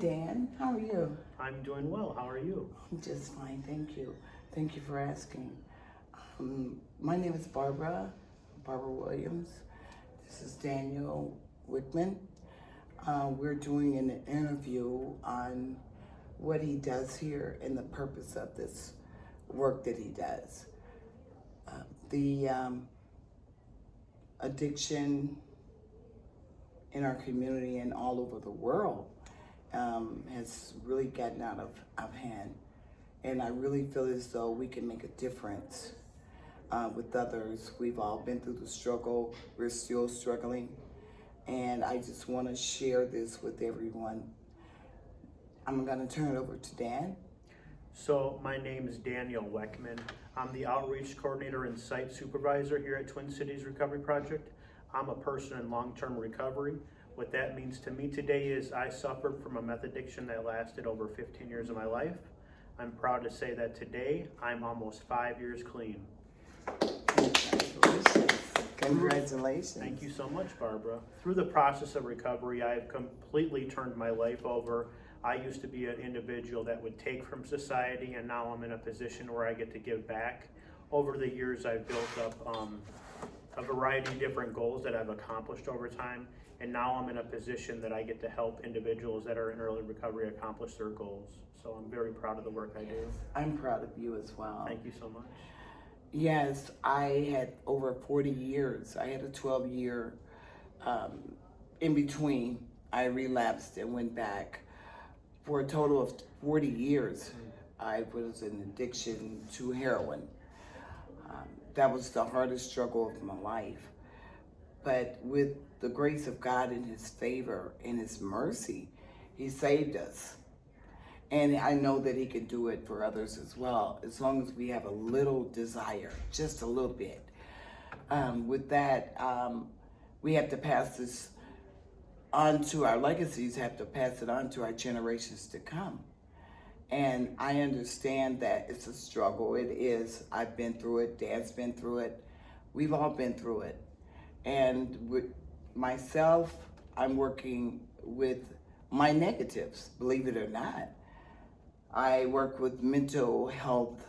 Dan. How are you? I'm doing well. How are you? I'm just fine, thank you. Thank you for asking. My name is Barbara Williams. This is Daniel Weckman. We're doing an interview on what he does here and the purpose of this work that he does. The addiction in our community and all over the world has really gotten out of hand. And I really feel as though we can make a difference with others. We've all been through the struggle. We're still struggling. And I just want to share this with everyone. I'm going to turn it over to Dan. So my name is Daniel Weckman. I'm the outreach coordinator and site supervisor here at Twin Cities Recovery Project. I'm a person in long-term recovery. What that means to me today is I suffered from a meth addiction that lasted over 15 years of my life. I'm proud to say that today I'm almost 5 years clean. Congratulations. Thank you so much, Barbara. Through the process of recovery, I have completely turned my life over. I used to be an individual that would take from society, and now I'm in a position where I get to give back. Over the years, I've built up a variety of different goals that I've accomplished over time, and now I'm in a position that I get to help individuals that are in early recovery accomplish their goals. So I'm very proud of the work I do. I'm proud of you as well. Thank you so much. Yes, I had over 40 years. I had a 12-year in between. I relapsed and went back. For a total of 40 years, I was in addiction to heroin. That was the hardest struggle of my life. But with the grace of God and His favor and His mercy, He saved us. And I know that He can do it for others as well, as long as we have a little desire, just a little bit. With that, we have to pass this on to our legacies, have to pass it on to our generations to come. And I understand that it's a struggle. It is. I've been through it. Dad's been through it. We've all been through it. And with myself, I'm working with my negatives, believe it or not. I work with mental health,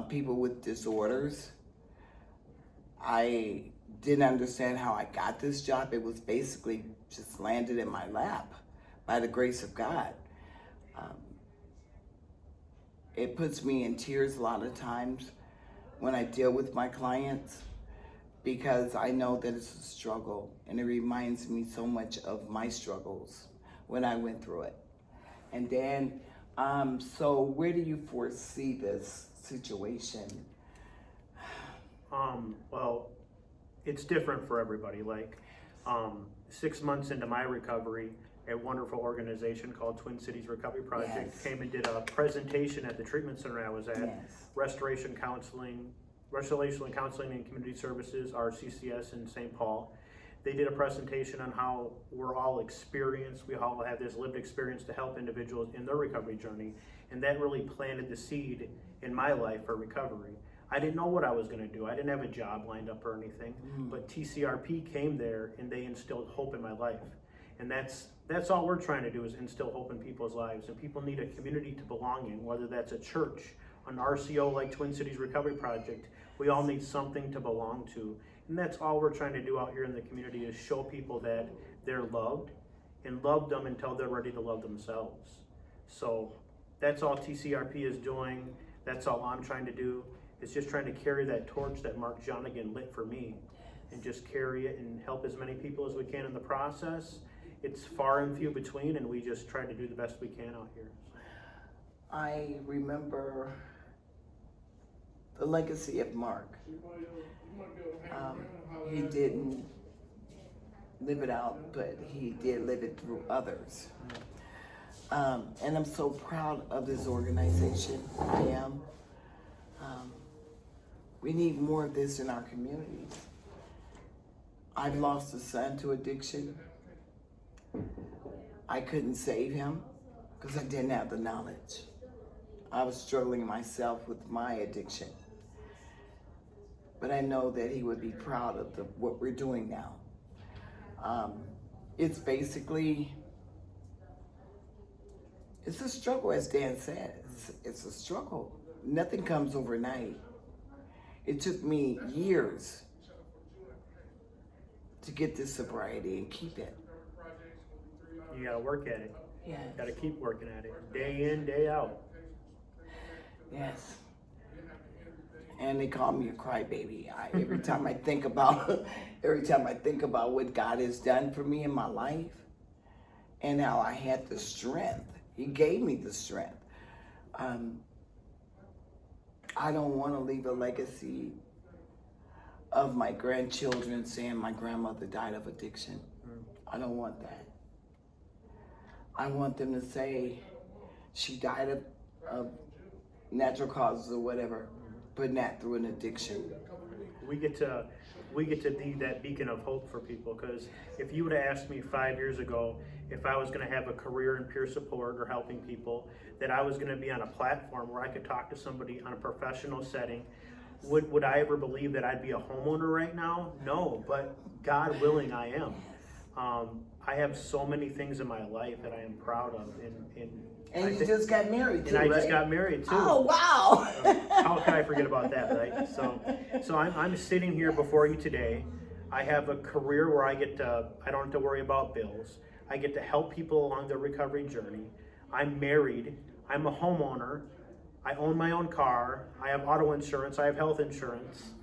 people with disorders. I didn't understand how I got this job. It was basically just landed in my lap by the grace of God. It puts me in tears a lot of times when I deal with my clients, because I know that it's a struggle, and it reminds me so much of my struggles when I went through it. And Dan, so where do you foresee this situation? Well, it's different for everybody. Like 6 months into my recovery, a wonderful organization called Twin Cities Recovery Project came and did a presentation at the treatment center I was at, Restoration Counseling and Community Services, RCCS in St. Paul. They did a presentation on how we're all experienced. We all have this lived experience to help individuals in their recovery journey. And that really planted the seed in my life for recovery. I didn't know what I was going to do. I didn't have a job lined up or anything, but TCRP came there and they instilled hope in my life. And that's all we're trying to do, is instill hope in people's lives. And people need a community to belong in, whether that's a church, an RCO like Twin Cities Recovery Project. We all need something to belong to. And that's all we're trying to do out here in the community, is show people that they're loved and love them until they're ready to love themselves. So that's all TCRP is doing. That's all I'm trying to do. It's just trying to carry that torch that Mark Jonigan lit for me, and just carry it and help as many people as we can in the process. It's far and few between, and we just try to do the best we can out here. I remember the legacy of Mark. He didn't live it out, but he did live it through others. And I'm so proud of this organization. I am. We need more of this in our communities. I've lost a son to addiction. I couldn't save him because I didn't have the knowledge. I was struggling myself with my addiction. But I know that he would be proud of what we're doing now. It's basically It's a struggle, as Dan said. It's a struggle. Nothing comes overnight. It took me years to get this sobriety and keep it. You gotta work at it. Yeah. Gotta keep working at it. Day in, day out. Yes. And they call me a crybaby. Every time I think about what God has done for me in my life and how I had the strength. He gave me the strength. I don't want to leave a legacy of my grandchildren saying my grandmother died of addiction. I don't want that. I want them to say she died of natural causes or whatever, but not through an addiction. We get to be that beacon of hope for people, because if you would have asked me 5 years ago if I was going to have a career in peer support or helping people, that I was going to be on a platform where I could talk to somebody on a professional setting, would I ever believe that I'd be a homeowner right now? No, but God willing, I am. I have so many things in my life that I am proud of, and you just got married too, and I right? just got married too. Oh wow! How can I forget about that, right? So I'm sitting here before you today. I have a career where I don't have to worry about bills. I get to help people along their recovery journey. I'm married. I'm a homeowner. I own my own car. I have auto insurance. I have health insurance.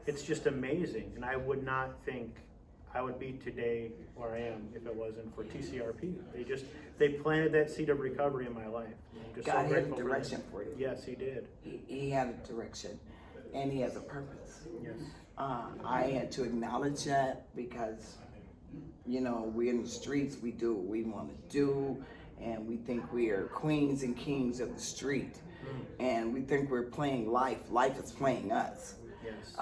It's just amazing, and I would not think I would be today where I am if it wasn't for TCRP. They planted that seed of recovery in my life. I'm just God so had a grateful direction for you. Yes, He did. He had a direction, and He has a purpose. Yes. I had to acknowledge that because, we're in the streets, we do what we want to do, and we think we are queens and kings of the street, and we think we're playing life. Life is playing us. Yes.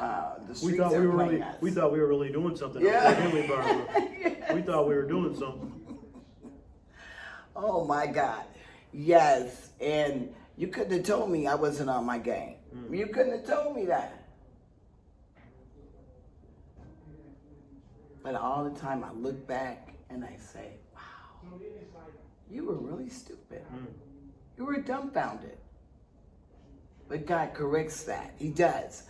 The streets are playing us. We thought we were really doing something. Yeah. Didn't we, Barbara? Yes. We thought we were doing something. Oh my God. Yes. And you couldn't have told me I wasn't on my game. You couldn't have told me that. But all the time I look back and I say, wow, you were really stupid. You were dumbfounded. But God corrects that. He does.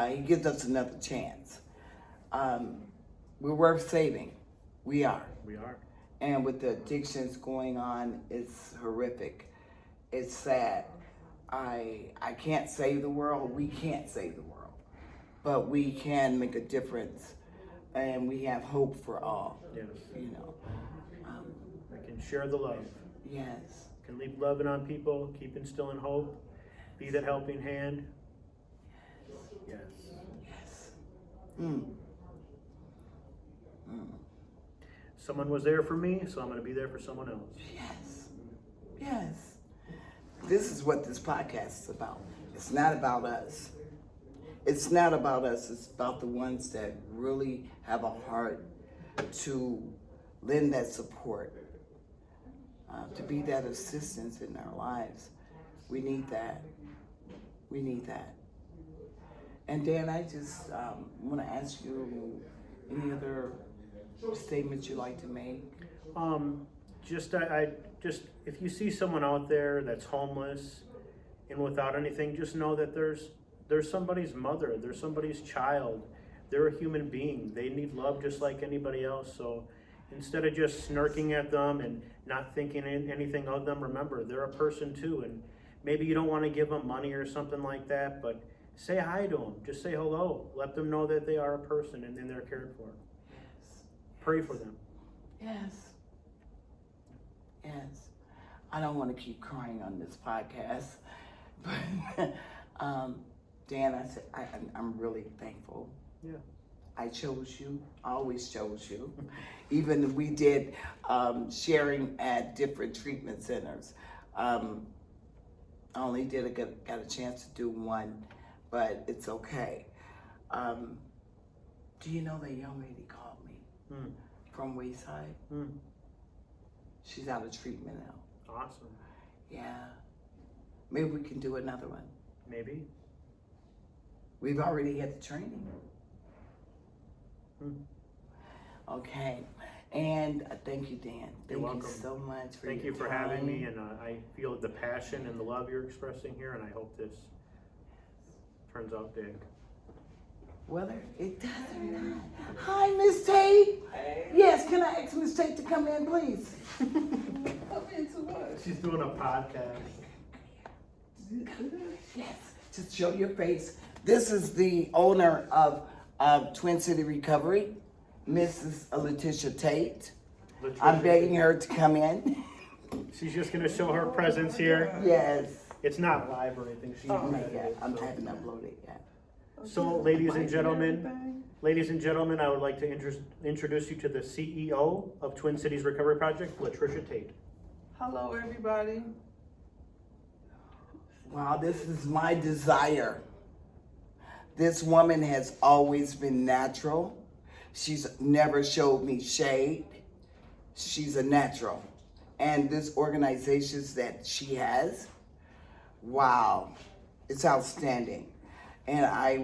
He gives us another chance. We're worth saving. We are. We are. And with the addictions going on, it's horrific. It's sad. I can't save the world. We can't save the world. But we can make a difference. And we have hope for all. Yes. I can share the love. Yes. Can leave loving on people, keep instilling hope, be that helping hand. Yes. Yes. Someone was there for me, so I'm going to be there for someone else. Yes. Yes. This is what this podcast is about. It's not about us. It's not about us. It's about the ones that really have a heart to lend that support, to be that assistance in our lives. We need that. We need that. And Dan, I just want to ask you any other statements you'd like to make? Just if you see someone out there that's homeless and without anything, just know that there's somebody's mother, there's somebody's child. They're a human being. They need love just like anybody else. So instead of just snarking at them and not thinking anything of them, remember they're a person too. And maybe you don't want to give them money or something like that, but say hi to them. Just say hello. Let them know that they are a person and then they're cared for. Yes. Pray for them. Yes. Yes. I don't want to keep crying on this podcast, but Dan, I'm really thankful. Yeah. I chose you. I always chose you. Even we did sharing at different treatment centers. I only got a chance to do one, but it's okay. Do you know that young lady called me from Wayside? She's out of treatment now. Awesome. Yeah. Maybe we can do another one. Maybe. We've already had the training. Okay. And thank you, Dan. You're Thank welcome. you so much for Thank your you for having me, time. and I feel the passion and the love you're expressing here, and I hope this turns out big. Whether it does or not. Hi, Miss Tate. Hey. Yes, can I ask Miss Tate to come in, please? Come into what? She's doing a podcast. Yes, just show your face. This is the owner of Twin City Recovery, Mrs. Letitia Tate. I'm begging her to come in. She's just gonna show her presence here. Yes. It's not live or anything. She's Oh, edited, yeah, I so. haven't uploaded yet. So, ladies and gentlemen, I would like to introduce you to the CEO of Twin Cities Recovery Project, Latricia Tate. Hello, everybody. Wow, this is my desire. This woman has always been natural. She's never showed me shade. She's a natural. And this organizations that she has, wow, it's outstanding. And I